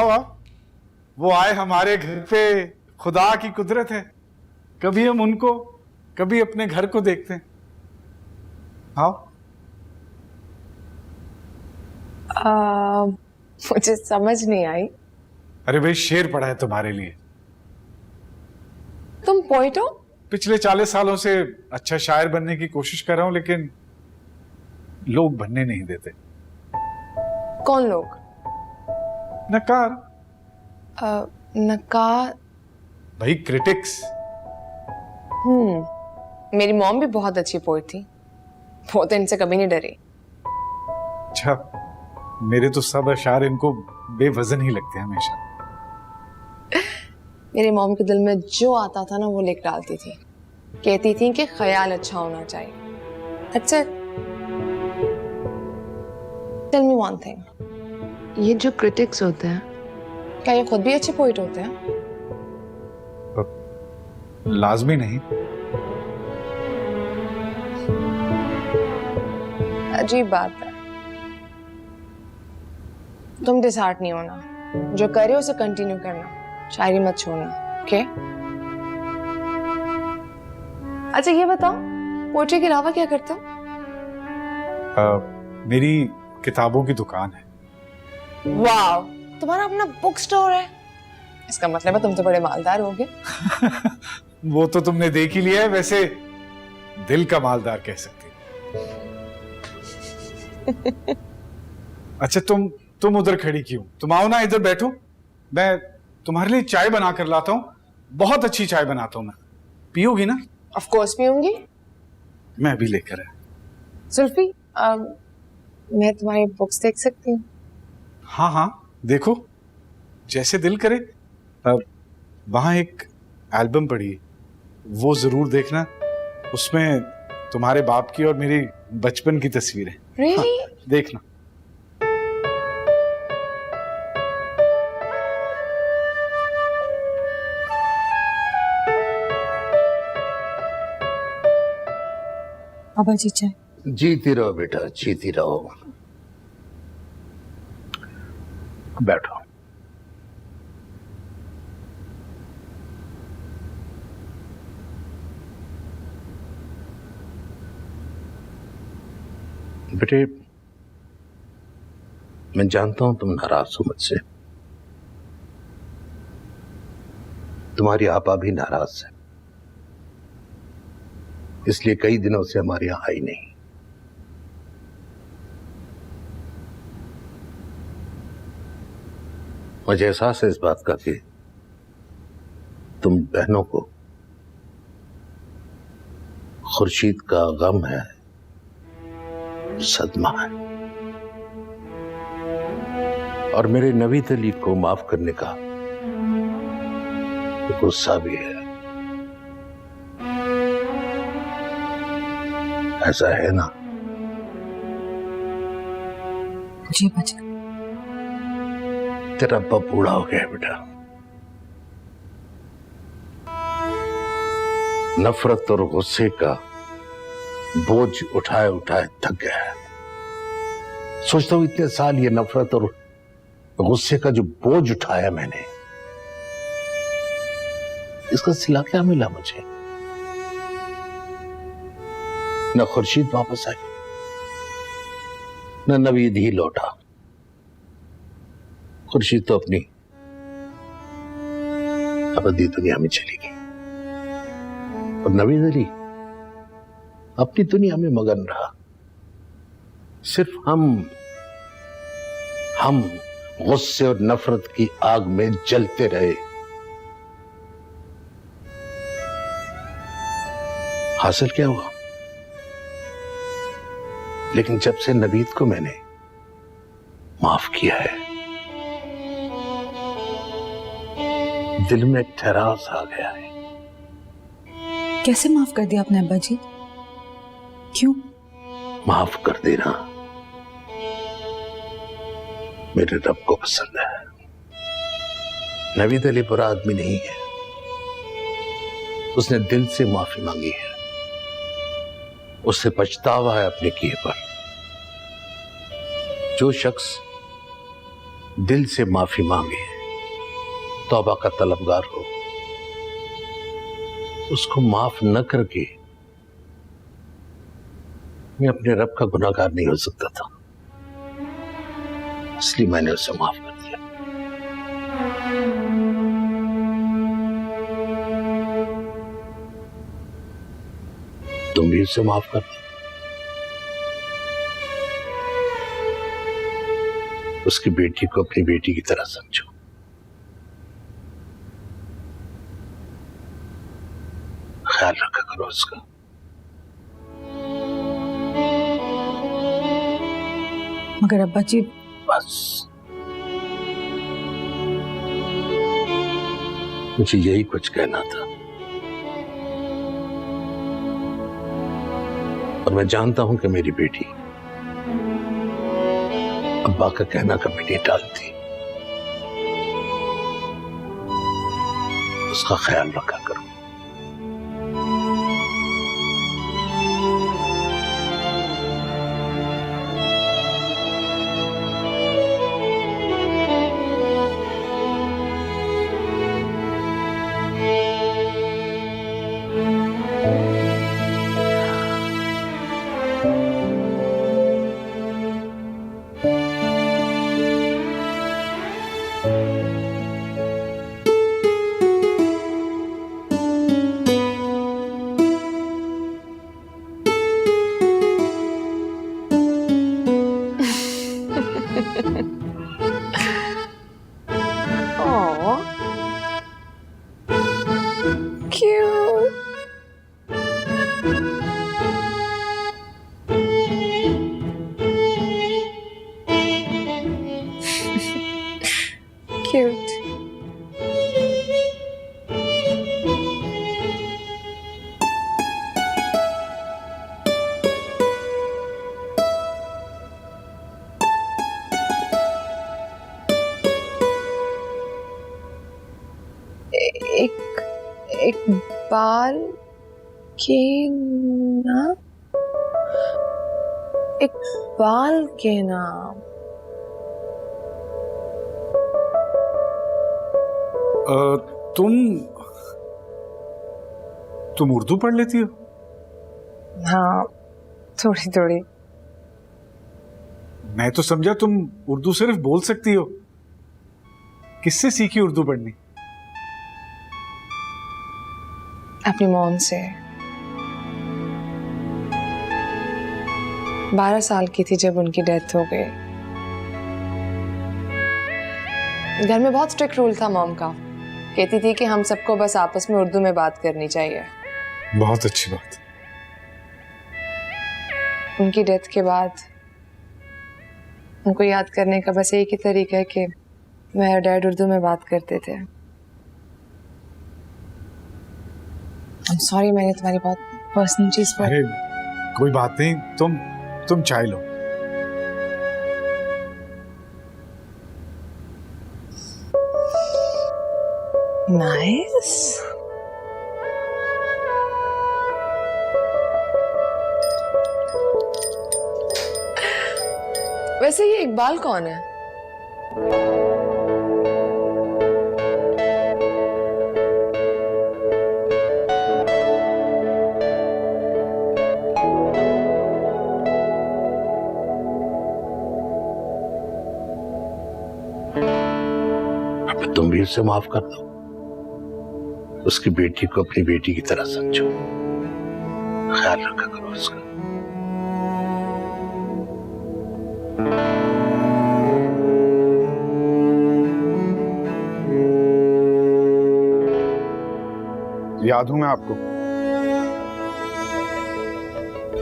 आओ आओ, वो आए हमारे घर पे, खुदा की कुदरत है। कभी हम उनको, कभी अपने घर को देखते हैं। आओ। मुझे समझ नहीं आई। अरे भाई, शेर पढ़ा है तुम्हारे लिए। तुम पोइट हो? पिछले 40 सालों से अच्छा शायर बनने की कोशिश कर रहा हूं, लेकिन लोग बनने नहीं देते। कौन लोग? नकार। नकार? भाई, क्रिटिक्स। मेरी मॉम भी बहुत अच्छी पोइट थी, वो तो इनसे कभी नहीं डरी। अच्छा, मेरे तो सब अशार इनको बेवजन ही लगते हैं हमेशा। मेरी मॉम के दिल में जो आता था ना वो लिख डालती थी। कहती थी कि ख्याल अच्छा होना चाहिए। That's it. Tell me one thing. ये जो क्रिटिक्स होते हैं, क्या ये खुद भी अच्छे पोइट होते हैं? लाजमी नहीं। अजीब बात है। तुम डिसहार्ट नहीं होना, जो करे उसे कंटिन्यू करना, शायरी मत छोड़ना। ओके? अच्छा ये बताओ, पोएट्री के अलावा क्या करते हो? मेरी किताबों की दुकान है। वाव, तुम्हारा अपना बुक स्टोर है? इसका मतलब है तुम तो बड़े मालदार होगे। वो तो तुमने देख ही लिया है। वैसे दिल का मालदार कह सकती हो। अच्छा, तुम उधर खड़ी क्यों? तुम आओ ना, इधर बैठो, मैं तुम्हारे लिए चाय बना कर लाता हूँ। बहुत अच्छी चाय बनाता हूँ मैं। पियोगी ना? ऑफ कोर्स पीऊंगी। मैं भी लेकर आया। सुल्फी, मैं तुम्हारी बुक्स देख सकती हूँ? हाँ हाँ, देखो, जैसे दिल करे। वहां एक एल्बम पड़ी है, वो जरूर देखना। उसमें तुम्हारे बाप की और मेरी बचपन की तस्वीरें। Really? हाँ, देखना। पापा जी चाय। जीती रहो बेटा, जीती रहो। बैठो। बेटे, मैं जानता हूं तुम नाराज हो मुझसे। तुम्हारी आपा भी नाराज है, इसलिए कई दिनों से हमारे यहां आई नहीं। मुझे एहसास है इस बात का कि तुम बहनों को खुर्शीद का गम है, सदमा है, और मेरे नवीद अली को माफ करने का गुस्सा भी है। ऐसा है ना? जी बच्चा। तेरा अब्बा बूढ़ा हो गया बेटा। नफरत और गुस्से का बोझ उठाए उठाए थक गया है। सोचता हूं इतने साल ये नफरत और गुस्से का जो बोझ उठाया मैंने, इसका सिला क्या मिला मुझे? न खुर्शीद वापस आई, न नवीद ही लौटा। खुर्शीद तो अपनी अबदी दुनिया में चली गई और नवीद अली अपनी दुनिया में मगन रहा। सिर्फ हम गुस्से और नफरत की आग में जलते रहे। हासिल क्या हुआ? लेकिन जब से नवीद को मैंने माफ किया है, दिल में ठहराव आ गया है। कैसे माफ कर दिया आपने अब्बा जी? क्यों? माफ कर देना मेरे रब को पसंद है। नवीद अली बुरा आदमी नहीं है, उसने दिल से माफी मांगी है, उससे पछतावा है अपने किए पर। जो शख्स दिल से माफी मांगे, तौबा का तलबगार हो, उसको माफ न करके मैं अपने रब का गुनाहगार नहीं हो सकता था, इसलिए मैंने उसे माफ कर दिया। तुम भी उसे माफ कर दो। उसकी बेटी को अपनी बेटी की तरह समझो। ख्याल रखा करो उसका। मगर अब्बा जी, बस मुझे यही कुछ कहना था, और मैं जानता हूं कि मेरी बेटी अब्बा का कहना कभी नहीं टालती। उसका ख्याल रखा करो। Oh, cute. Cute. एक एक बाल के नाम, एक बाल के नाम। तुम उर्दू पढ़ लेती हो? हाँ, थोड़ी थोड़ी। मैं तो समझा तुम उर्दू सिर्फ बोल सकती हो। किससे सीखी उर्दू पढ़नी? अपनी मॉम से। 12 साल की थी जब उनकी डेथ हो गई। घर में बहुत स्ट्रिक्ट रूल था मॉम का। कहती थी कि हम सबको बस आपस में उर्दू में बात करनी चाहिए। बहुत अच्छी बात। उनकी डेथ के बाद उनको याद करने का बस एक ही तरीका है कि मैं और डैड उर्दू में बात करते थे। सॉरी, मैंने तुम्हारी बहुत पर्सनल चीज पर। अरे कोई बात नहीं, तुम चाय लो। नाइस। वैसे ये इकबाल कौन है? अब तुम भी उसे माफ कर दो। उसकी बेटी को अपनी बेटी की तरह समझो। ख्याल रखा करो उसका। याद हूं मैं आपको?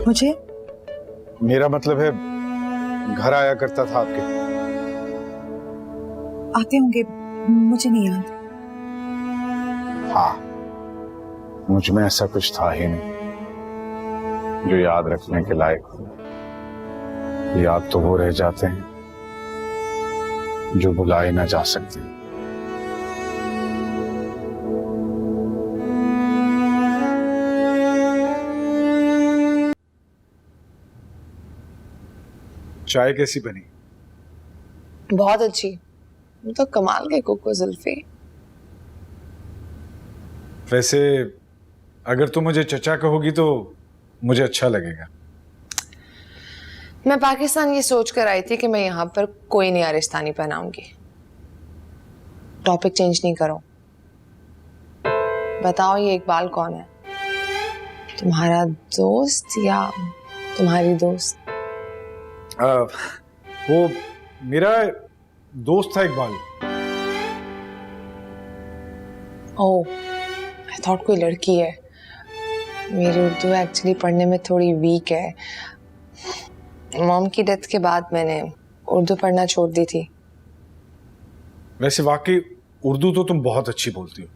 मुझे मेरा मतलब है घर आया करता था आपके। आते होंगे, मुझे नहीं याद। हाँ, मुझ में ऐसा कुछ था ही नहीं जो याद रखने के लायक हो। याद तो वो रह जाते हैं जो भुलाए ना जा सकते। चाय कैसी बनी? बहुत अच्छी। तुम तो कमाल के कुक हो जुल्फी। वैसे अगर तुम मुझे चचा कहोगी तो मुझे अच्छा लगेगा। मैं पाकिस्तान ये सोच कर आई थी कि मैं यहाँ पर कोई नया रिश्ता नहीं पहनाऊंगी। टॉपिक चेंज नहीं करो। बताओ ये इकबाल कौन है? तुम्हारा दोस्त या तुम्हारी दोस्त? वो मेरा दोस्त था इकबाल। ओह, आई थॉट कोई लड़की है। मेरी उर्दू एक्चुअली पढ़ने में थोड़ी वीक है। मॉम की डेथ के बाद मैंने उर्दू पढ़ना छोड़ दी थी। वैसे वाकई उर्दू तो तुम बहुत अच्छी बोलती हो।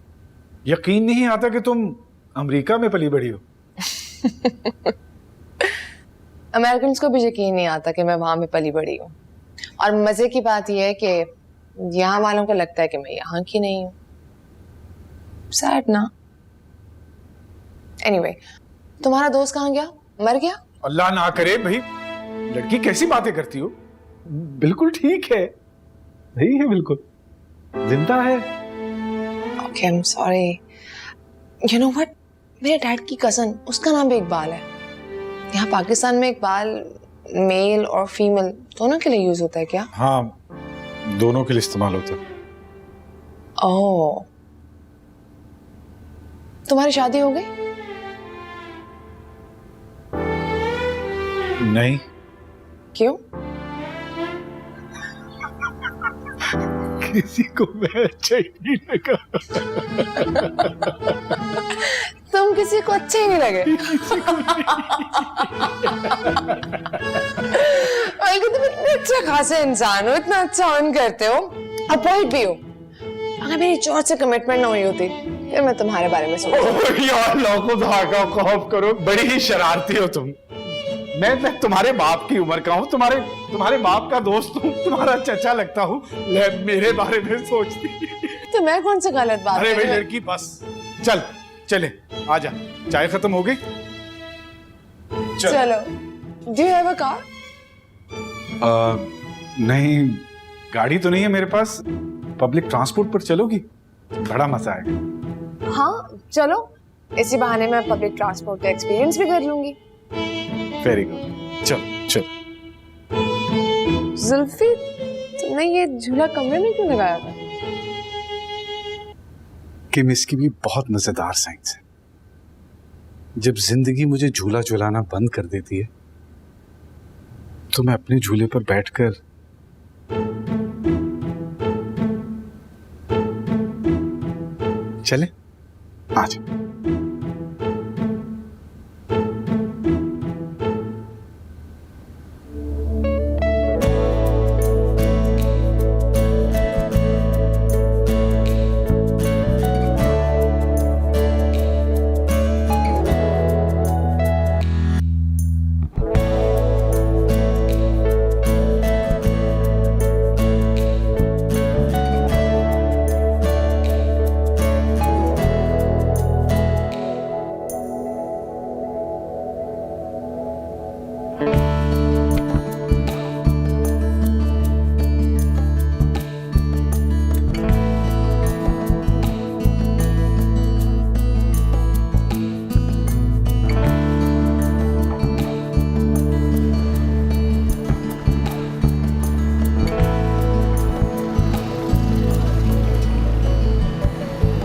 यकीन नहीं आता कि तुम अमेरिका में पली बड़ी हो। अमेरिकन को भी यकीन नहीं आता कि मैं वहां में पली बड़ी हूँ। और मजे की बात यह है कि यहाँ वालों को लगता है कि मैं यहाँ की नहीं हूँ। सैड ना। एनीवे, तुम्हारा दोस्त कहाँ गया? मर गया? अल्लाह ना करे भाई, लड़की कैसी बातें करती हो? बिल्कुल ठीक है, सही है, बिल्कुल जिंदा है। Okay, I am sorry. You know what, मेरे डैड की कजन, उसका नाम भी इकबाल है। यहाँ पाकिस्तान में इकबाल मेल और फीमेल दोनों के लिए यूज होता है क्या? हाँ, दोनों के लिए इस्तेमाल होता है। ओह, तुम्हारी शादी हो गई? नहीं। क्यों? किसी को मैं अच्छा ही नहीं लगा। तुम किसी को अच्छे ही नहीं लगे। बल्कि तुम इतने अच्छे खासे इंसान हो, इतना अच्छा अर्न करते हो और पॉइंट भी हो। अगर मेरी जोर से कमिटमेंट ना हुई होती फिर मैं तुम्हारे बारे में सोचती। यार लोगों धागा खौफ करो, बड़ी ही शरारती हो तुम। मैं तुम्हारे बाप की उम्र का हूँ, तुम्हारे बाप का दोस्त हूँ, तुम्हारा चचा लगता हूँ, मेरे बारे में सोचती। तो मैं कौन सी गलत बात? अरे भाई लड़की, बस चले आजा, चाय खत्म हो गई। चलो। Do you have a car? नहीं, गाड़ी तो नहीं है मेरे पास। पब्लिक ट्रांसपोर्ट पर चलोगी? बड़ा मजा आएगा। हाँ चलो, इसी बहाने मैं पब्लिक ट्रांसपोर्ट का एक्सपीरियंस भी कर लूंगी। वेरी गुड, चलो। जुल्फी, तुमने ये झूला कमरे में क्यों लगाया था? कि इसकी भी बहुत मजेदार साइंस है। जब जिंदगी मुझे झूला झुलाना बंद कर देती है तो मैं अपने झूले पर बैठकर चले आज।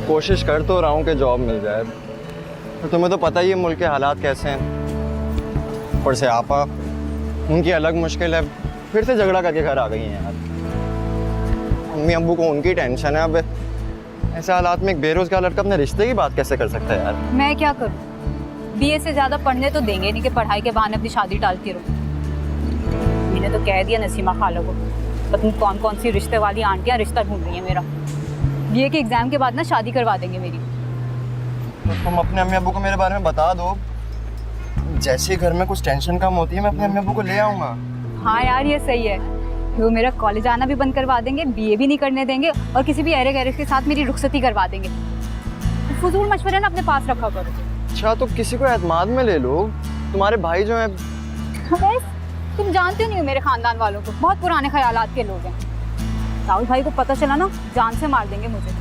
कोशिश कर तो रहा हूँ कि जॉब मिल जाए, तो तुम्हें तो पता ही है मुल्क के हालात कैसे हैं। ऊपर से आपा, उनकी अलग मुश्किल है, फिर से झगड़ा करके घर आ गई हैं यार। मम्मी अब्बू को उनकी टेंशन है। अब ऐसे हालात में एक बेरोजगार लड़का अपने रिश्ते की बात कैसे कर सकता है यार? मैं क्या करूं? बीए से ज्यादा पढ़ने तो देंगे नहीं कि पढ़ाई के बहाने अपनी शादी टालती रहो। मैंने तो कह दिया नसीमा खाला को, पता नहीं कौन कौन सी रिश्ते वाली आंटियां रिश्ता ढूंढ रही हैं मेरा। बीए के एग्जाम के बाद ना शादी करवा देंगे मेरी। तो तुम अपने अम्मी अब्बू को मेरे बारे में बता दो, जैसे घर में कुछ टेंशन कम होती है मैं अपने अम्मी अब्बू को ले आऊँगा। हाँ यार ये सही है, वो मेरा कॉलेज आना भी बंद करवा देंगे, बीए भी नहीं करने देंगे और किसी भी अरे गैरे के साथ मेरी रुखसती करवा देंगे। फजूल मशवरे ना अपने पास रखा करो। अच्छा तो किसी को एतमाद में ले लो, तुम्हारे भाई जो हैं। बस तुम जानते नहीं हो मेरे खानदान वालों को, बहुत पुराने ख्यालात के लोग हैं। राहुल भाई को पता चला ना, जान से मार देंगे मुझे।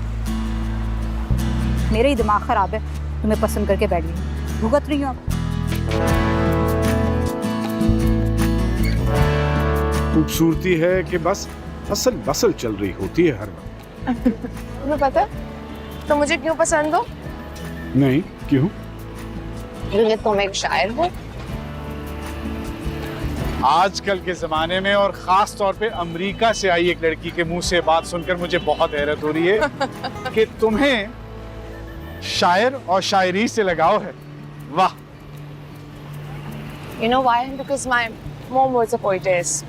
मेरा ही दिमाग खराब है, तुम्हें पसंद करके बैठ गई, भुगत रही हूँ अब। खूबसूरती है कि बस असल बसल चल रही होती है हर वक्त। तुम्हें पता है तो मुझे क्यों पसंद हो? नहीं, क्यों? क्योंकि तुम एक शायर हो। आजकल के जमाने में और खास तौर पे अमेरिका से आई एक लड़की के मुंह से बात सुनकर मुझे बहुत हैरत हो रही है कि तुम्हें शायर और शायरी से लगाव है। वाह। You know why? Because my mom was a poetess.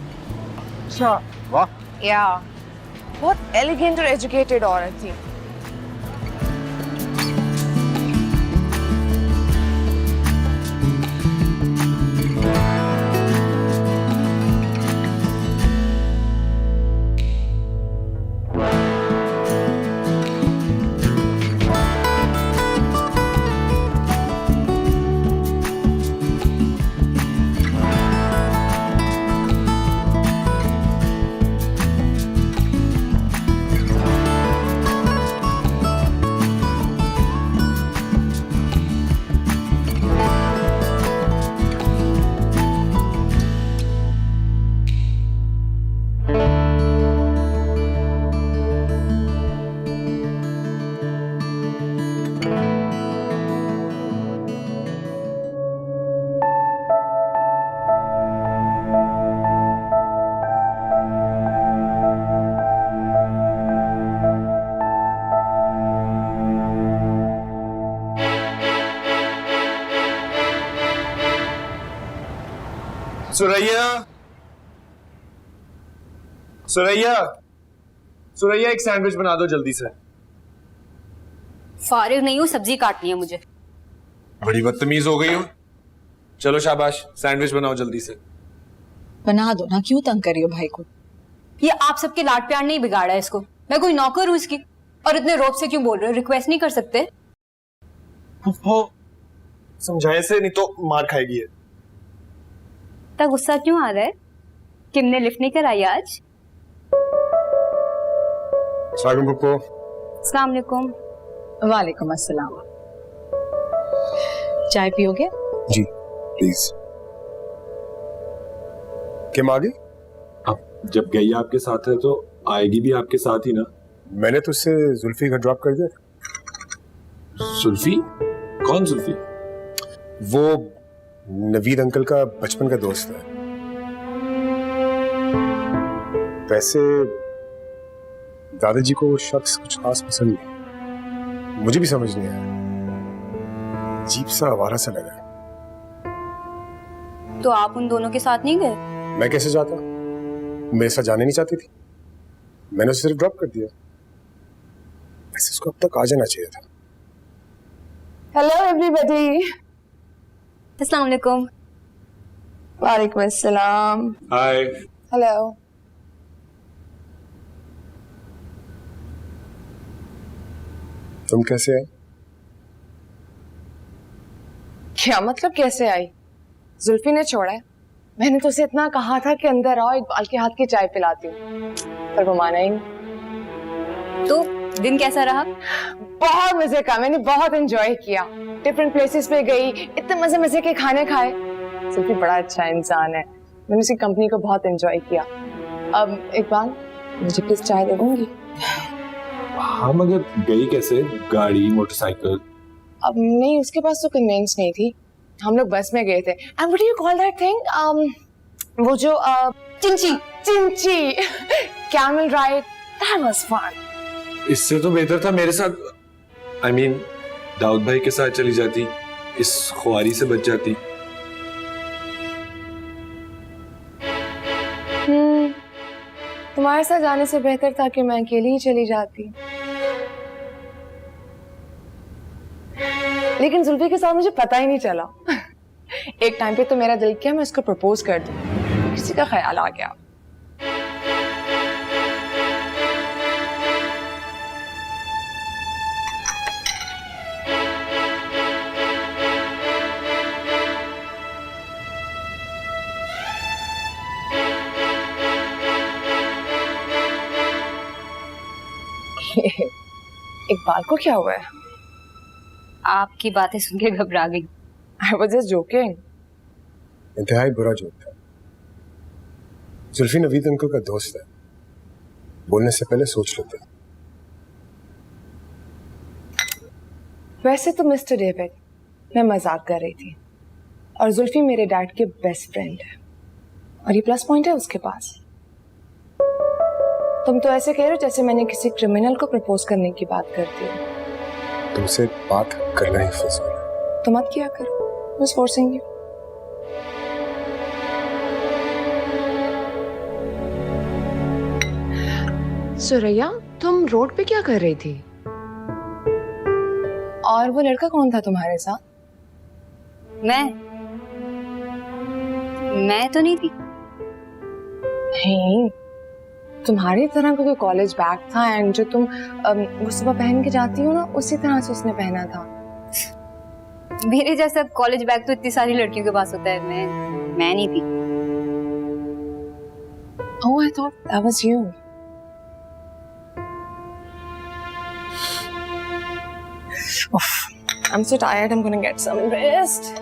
अच्छा, वाह। Yeah. बहुत एलिगेंट और एजुकेटेड औरत थी। सुरैया, सुरैया, सुरैया एक सैंडविच बना दो जल्दी से। फारिग नहीं हूँ, सब्जी काटनी है मुझे। बड़ी बदतमीज हो गई हो। चलो शाबाश, सैंडविच बनाओ जल्दी से। बना दो ना, क्यों तंग कर रही हो भाई को? ये आप सबके लाड प्यार नहीं बिगाड़ा है इसको। मैं कोई नौकर हूँ इसकी, और इतने रोब से क्यों बोल रहे हो? रिक्वेस्ट नहीं कर सकते? वो समझाए से, नहीं तो मार खाएगी। इतना गुस्सा क्यों आ रहा है? किम ने लिफ्ट नहीं कराई आज? अस्सलाम वालेकुम। वालेकुम अस्सलाम। चाय पियोगे? जी प्लीज। किम आ गई? अब जब गई आपके साथ है तो आएगी भी आपके साथ ही ना। मैंने तो उससे जुल्फी का ड्रॉप कर दिया था। जुल्फी? कौन जुल्फी? वो नवीद अंकल का बचपन का दोस्त है। वैसे दादाजी को वो शख्स कुछ खास पसंद नहीं, मुझे भी समझ नहीं आया। अजीब सा आवारा सा लगा। तो आप उन दोनों के साथ नहीं गए? मैं कैसे जाता? मेरे साथ जाने नहीं चाहती थी, मैंने उसे सिर्फ ड्रॉप कर दिया। वैसे उसको अब तक आ जाना चाहिए था। Hello everybody. अस्सलाम वालेकुम। वालेकुम अस्सलाम। हाय। हेलो। तुम कैसे आए? क्या मतलब कैसे आई? जुल्फी ने छोड़ा है। मैंने तो उसे इतना कहा था कि अंदर आओ, इकबाल के हाथ की चाय पिलाती हूँ, पर वो माना ही नहीं। तो दिन कैसा रहा? बहुत मजे का, मैंने बहुत एंजॉय किया। डिफरेंट प्लेसेस पे गई, इतने मजे मजे के खाने खाए। जुल्फी बड़ा अच्छा इंसान है, मैंने उसकी कंपनी को बहुत एंजॉय किया। अब इकबाल, मुझे प्लीज चाय दे दूंगी? हाँ, मगर गई कैसे? गाड़ी, मोटरसाइकिल? अब नहीं, उसके पास तो कन्वेंस नहीं थी। हम लोग बस में गए थे। And what do you call that thing? वो जो चिंची चिंची camel ride, that was fun. इससे तो बेहतर था मेरे साथ, I mean, दाऊद भाई के साथ चली जाती, इस खुआरी से बच जाती। तुम्हारे साथ जाने से बेहतर था कि मैं अकेली ही चली जाती। लेकिन जुल्फी के साथ मुझे पता ही नहीं चला। एक टाइम पे तो मेरा दिल किया मैं उसको प्रपोज कर दूं, किसी का ख्याल आ गया। इकबाल को क्या हुआ है? आपकी बातें सुन के घबरा गई। I was just joking. इंतहाई बुरा जोक था। जुल्फी नवीद अंकल का दोस्त है, बोलने से पहले सोच लेते। वैसे तो मिस्टर डेविड, मैं मजाक कर रही थी, और जुल्फी मेरे डैड के बेस्ट फ्रेंड है, और ये प्लस पॉइंट है उसके पास। तुम तो ऐसे कह रहे हो जैसे मैंने किसी क्रिमिनल को प्रपोज करने की बात करती हूँ। तुमसे बात करना ही फिजूल है। तो मत किया करो, बस फोर्सिंग यू। सुरैया, तुम रोड पे क्या कर रही थी? और वो लड़का कौन था तुम्हारे साथ? मैं तो नहीं थी। नहीं, तुम्हारी तरह का कोई कॉलेज बैग था, एंड जो तुम वो सुबह पहन के जाती हो ना, उसी तरह से उसने पहना था। मेरे जैसा कॉलेज बैग तो इतनी सारी लड़कियों के पास होता है। मैं नहीं थी। Oh, I thought that was you. Oof, I'm so tired. I'm gonna get some rest.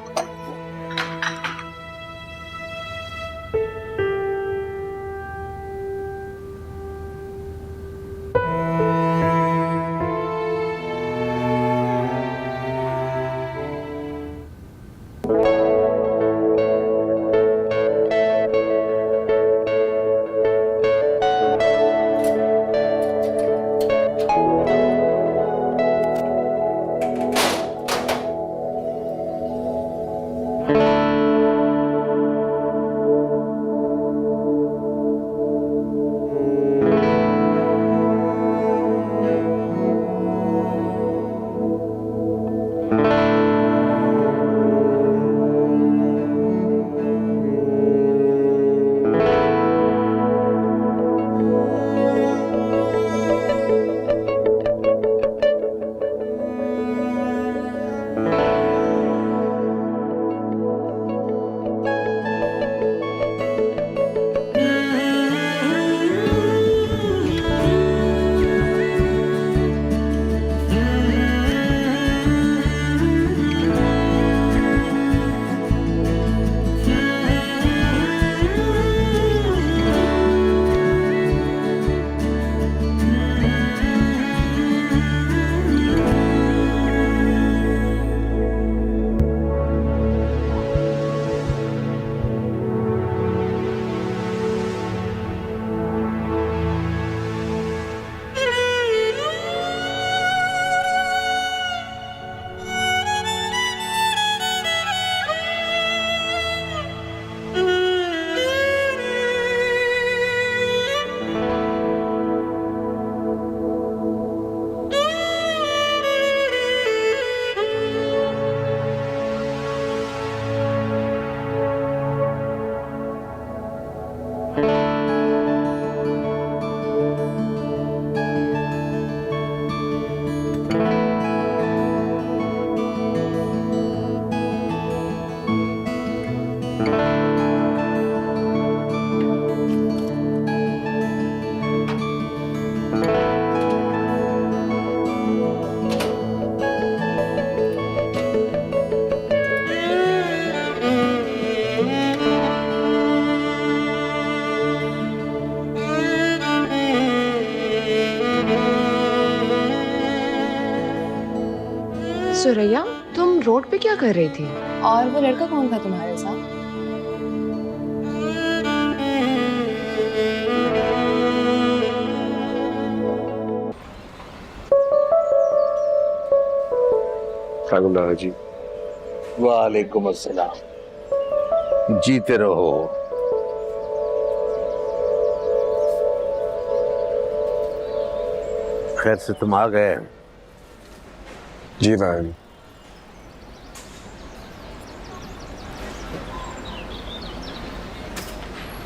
Suraiya, तुम रोड पे क्या कर रही थी? और वो लड़का कौन था तुम्हारे साथ? जी। वालेकुम अस्सलाम। जीते रहो। खैर से तुम आ गए। जी भाई।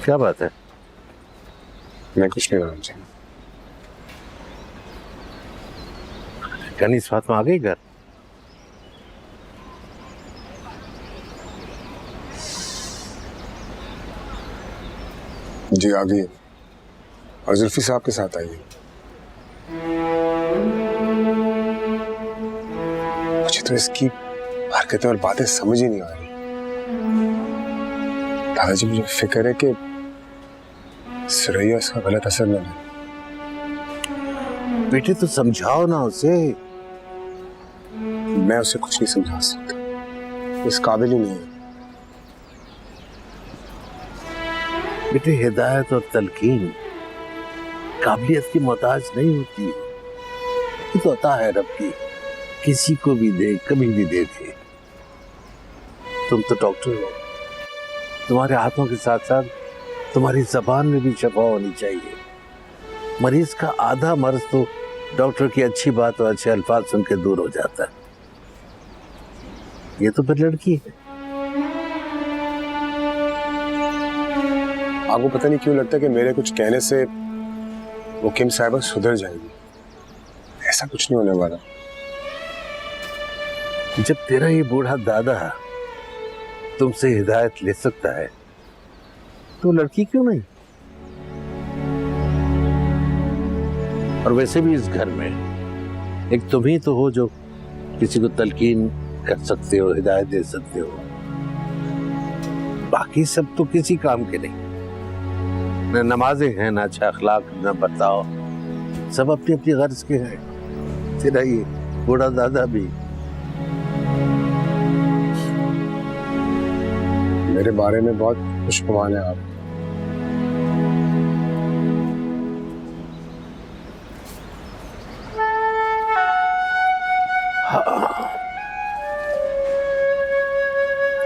क्या बात है? मैं कुछ नहीं रहा। यानी इस बात में आ गई घर? जी आ गई, और जुल्फी साहब के साथ आई है। तो इसकी हरकतें और बातें समझ ही नहीं आ रही। दादाजी मुझे फिक्र है कि सुरैया उसका गलत असर न ले। बेटे तो समझाओ ना उसे। मैं उसे कुछ नहीं समझा सकता, इस काबिल ही नहीं है। बेटे हिदायत और तलकीन काबिलियत की मोहताज नहीं होती है, ये तो अता है रब की, किसी को भी दे कभी भी दे दे। तुम तो डॉक्टर हो, तुम्हारे हाथों के साथ साथ तुम्हारी जबान में भी शफा होनी चाहिए। मरीज का आधा मर्ज तो डॉक्टर की अच्छी बात और अच्छे अल्फाज सुन के दूर हो जाता है। ये तो फिर लड़की है। आपको पता नहीं क्यों लगता है कि मेरे कुछ कहने से वो किम साहिबा सुधर जाएगी। ऐसा कुछ नहीं होने वाला। जब तेरा ये बूढ़ा दादा तुमसे हिदायत ले सकता है तो लड़की क्यों नहीं? और वैसे भी इस घर में एक तुम ही तो हो जो किसी को तलकीन कर सकते हो, हिदायत दे सकते हो। बाकी सब तो किसी काम के नहीं, न नमाजें हैं, न अच्छा अखलाक, न बर्ताव, सब अपनी अपनी गर्ज के हैं। तेरा ये बूढ़ा दादा भी। मेरे बारे में बहुत खुशगुमान है आप।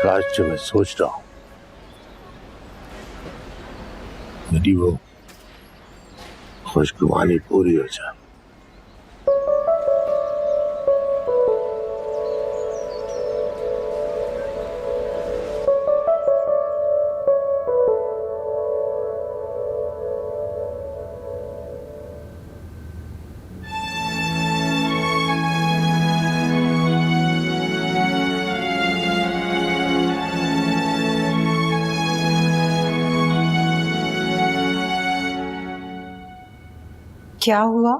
काश जो मैं सोच रहा हूं मेरी वो खुशगुमानी पूरी हो जाए। क्या हुआ?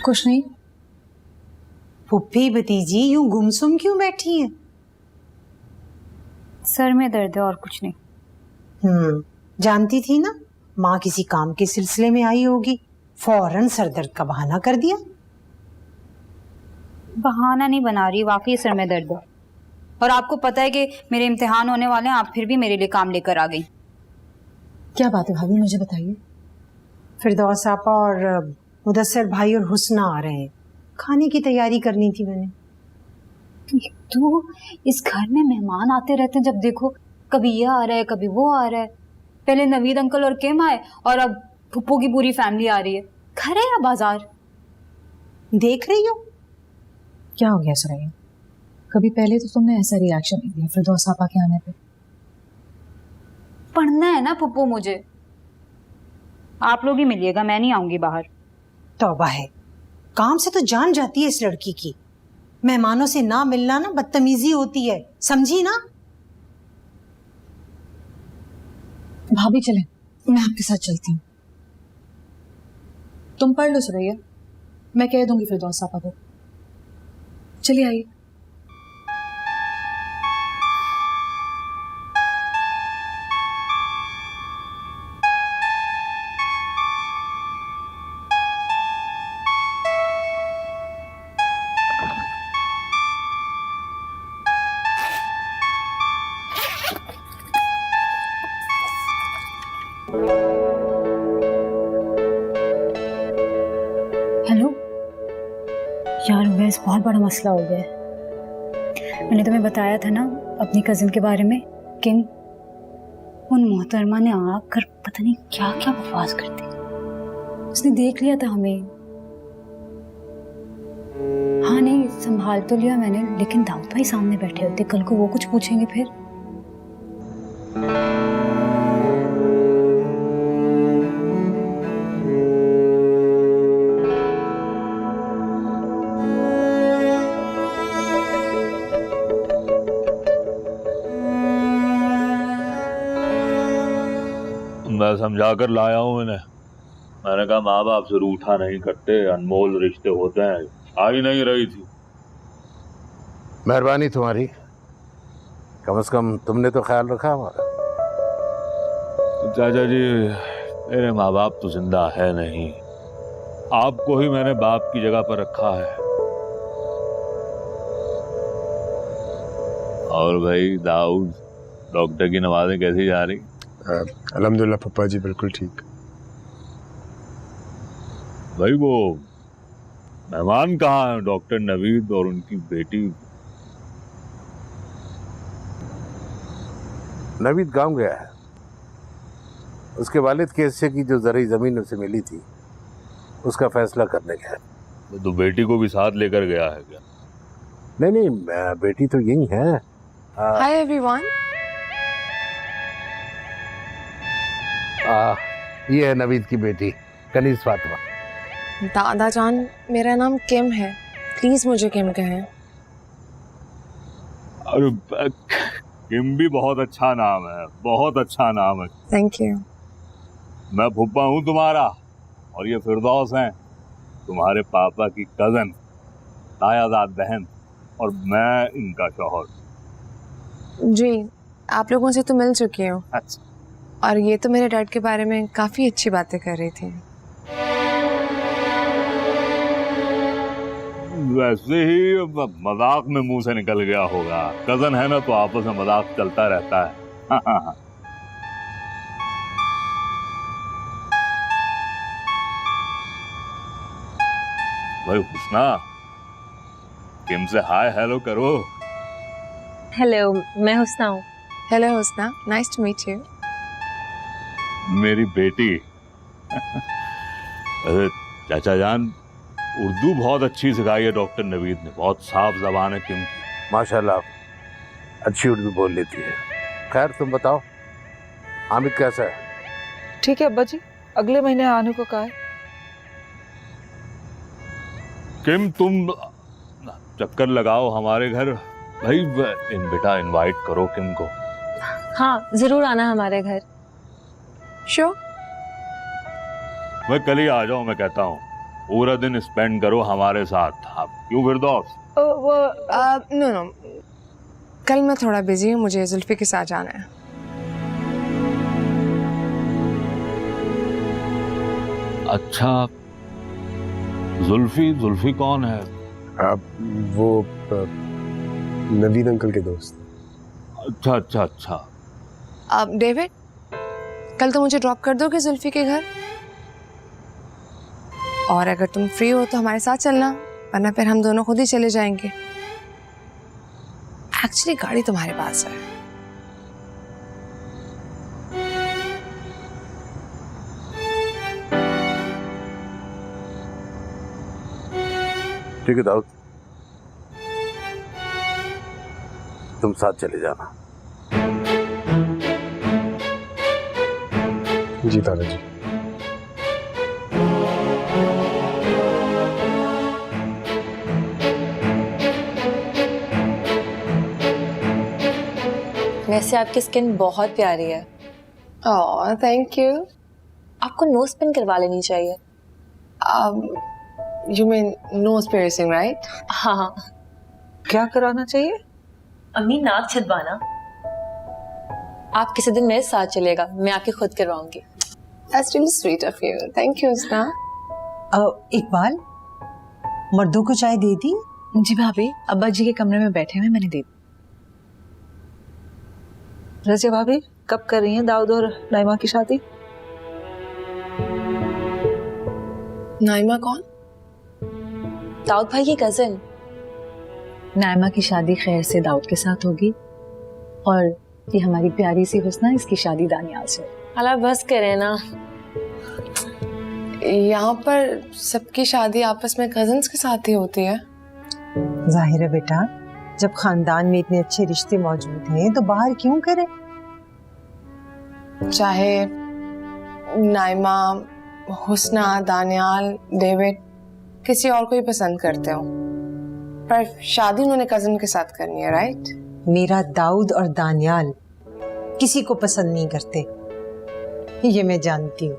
कुछ नहीं। पुप्पी भतीजी यूं गुमसुम क्यों बैठी है? सर में दर्द है और कुछ नहीं। जानती थी ना माँ किसी काम के सिलसिले में आई होगी, फौरन सरदर्द का बहाना कर दिया। बहाना नहीं बना रही, वाकई सर में दर्द है। और आपको पता है कि मेरे इम्तिहान होने वाले हैं, आप फिर भी मेरे लिए काम लेकर आ गई। क्या बात है भाभी, मुझे बताइए। फिरदौस आपा और मुदस्सर भाई और हुस्ना आ रहे हैं, खाने की तैयारी करनी थी मैंने। तो इस घर में मेहमान आते रहते हैं, जब देखो कभी ये आ रहा है कभी वो आ रहा है। पहले नवीद अंकल और किम आए और अब फुप्पो की पूरी फैमिली आ रही है। घर है या बाजार? देख रही हो क्या हो गया सुरैया? कभी पहले तो तुमने ऐसा रिएक्शन नहीं दिया फिरदौस आपा के आने पे। पढ़ना है ना फुप्पो मुझे, आप लोग ही मिलिएगा, मैं नहीं आऊंगी बाहर। तौबा है, काम से तो जान जाती है इस लड़की की। मेहमानों से ना मिलना ना बदतमीजी होती है, समझी ना? भाभी चले, मैं आपके साथ चलती हूँ। तुम पढ़ लो सुरैया, मैं कह दूंगी फिरदौस आपा को। चलिए आइए। हेलो यार, वैसे बहुत बड़ा मसला हो गया है। मैंने तुम्हें बताया था ना अपनी कजिन के बारे में, किम। उन मोहतरमा ने आकर पता नहीं क्या क्या बकवास कर दी। उसने देख लिया था हमें। हाँ नहीं, संभाल तो लिया मैंने, लेकिन दाऊद भाई सामने बैठे होते, कल को वो कुछ पूछेंगे फिर। मैं समझा कर लाया हूं इन्हें, मैंने कहा माँ बाप से रूठा नहीं करते, अनमोल रिश्ते होते हैं। आ ही नहीं रही थी। मेहरबानी तुम्हारी, कम से कम तुमने तो ख्याल रखा हमारा। चाचा जी, मेरे माँ बाप तो जिंदा है नहीं, आपको ही मैंने बाप की जगह पर रखा है। और भाई दाऊद, डॉक्टर की नमाजें कैसी जा रही? अल्हम्दुलिल्लाह पप्पा जी, बिल्कुल ठीक। भाई वो मेहमान कहाँ है, डॉक्टर नवीद और उनकी बेटी? नवीद गांव गया है, उसके वालिद के हिस्से की जो जरी जमीन उसे मिली थी उसका फैसला करने गया है। तो बेटी को भी साथ लेकर गया है क्या? नहीं नहीं, बेटी तो यही है। Hi everyone. ये है नवीद की बेटी कनीज फातिमा। दादा जान, मेरा नाम किम है, प्लीज मुझे किम कहें। अरे किम भी बहुत अच्छा नाम है, बहुत अच्छा नाम है। Thank you. मैं फूफा हूँ तुम्हारा, और ये फिरदौस हैं तुम्हारे पापा की कजन, तायाजाद बहन, और मैं इनका शौहर। जी, आप लोगों से तो मिल चुकी हूँ। अच्छा। और ये तो मेरे डैड के बारे में काफी अच्छी बातें कर रही थी। वैसे ही मजाक में मुंह से निकल गया होगा, कजन है ना तो आपस में मजाक चलता रहता है। भाई हुस्ना, किम से हाय हेलो करो। हेलो, मैं हुस्ना हूँ। Hello Husna, nice to meet you. मेरी बेटी। अरे चाचा जान, उर्दू बहुत अच्छी सिखाई है डॉक्टर नवीद ने, बहुत साफ जबान है किम की। माशाल्लाह, अच्छी उर्दू बोल लेती है। खैर तुम बताओ, हामिद कैसा है? ठीक है अब्बा जी, अगले महीने आने को कहा है। किम तुम चक्कर लगाओ हमारे घर, भाई इन बेटा इनवाइट करो किम को। हाँ, जरूर आना हमारे घर। श्योर। मैं कल ही आ जाऊं, मैं कहता हूँ पूरा दिन स्पेंड करो हमारे साथ। आप क्यों फिरदौस? नो नो, कल मैं थोड़ा बिजी हूँ, मुझे जुल्फी के साथ जाना है। अच्छा, जुल्फी? जुल्फी कौन है? वो नवीद अंकल के दोस्त। अच्छा अच्छा अच्छा। डेविड, कल तो मुझे ड्रॉप कर दोगे जुल्फी के घर? और अगर तुम फ्री हो तो हमारे साथ चलना, वरना फिर हम दोनों खुद ही चले जाएंगे। एक्चुअली गाड़ी तुम्हारे पास है। ठीक है दाऊद, तुम साथ चले जाना। जी दादाजी। वैसे आपकी स्किन बहुत प्यारी है। Oh thank you. आपको नोज पिन करवा लेनी चाहिए। You mean nose piercing, right? हाँ। क्या कराना चाहिए? अम्मी, नाक छिदवाना। आप किसी दिन मेरे साथ चलेगा, मैं आके खुद करवाऊंगी। That's really sweet of you. Thank you, Usna. Iqbal, मर्दों को चाय दे दी? जी भाभी, अब्बा जी के कमरे में बैठे हुए, मैंने दे दी। रज़िया भाभी, कब कर रही हैं दाऊद और नाइमा की शादी? नाइमा कौन? दाऊद भाई की कजिन। नाइमा की शादी खैर से दाऊद के साथ होगी, और ये हमारी प्यारी सी हुस्ना, इसकी शादी दानियाल से। अल्लाह बस करे ना। यहाँ पर सबकी शादी आपस में कजिन्स के साथ ही होती है। जाहिर है बेटा, जब खानदान में इतने अच्छे रिश्ते मौजूद हैं तो बाहर क्यों करे? चाहे नाइमा, हुस्ना, दानियाल, डेविड किसी और को ही पसंद करते हो, पर शादी उन्होंने कजिन के साथ करनी है, राइट? मेरा दाऊद और दानियाल किसी को पसंद नहीं करते, ये मैं जानती हूँ।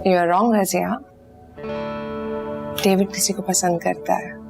You are wrong Razia. David किसी को पसंद करता है।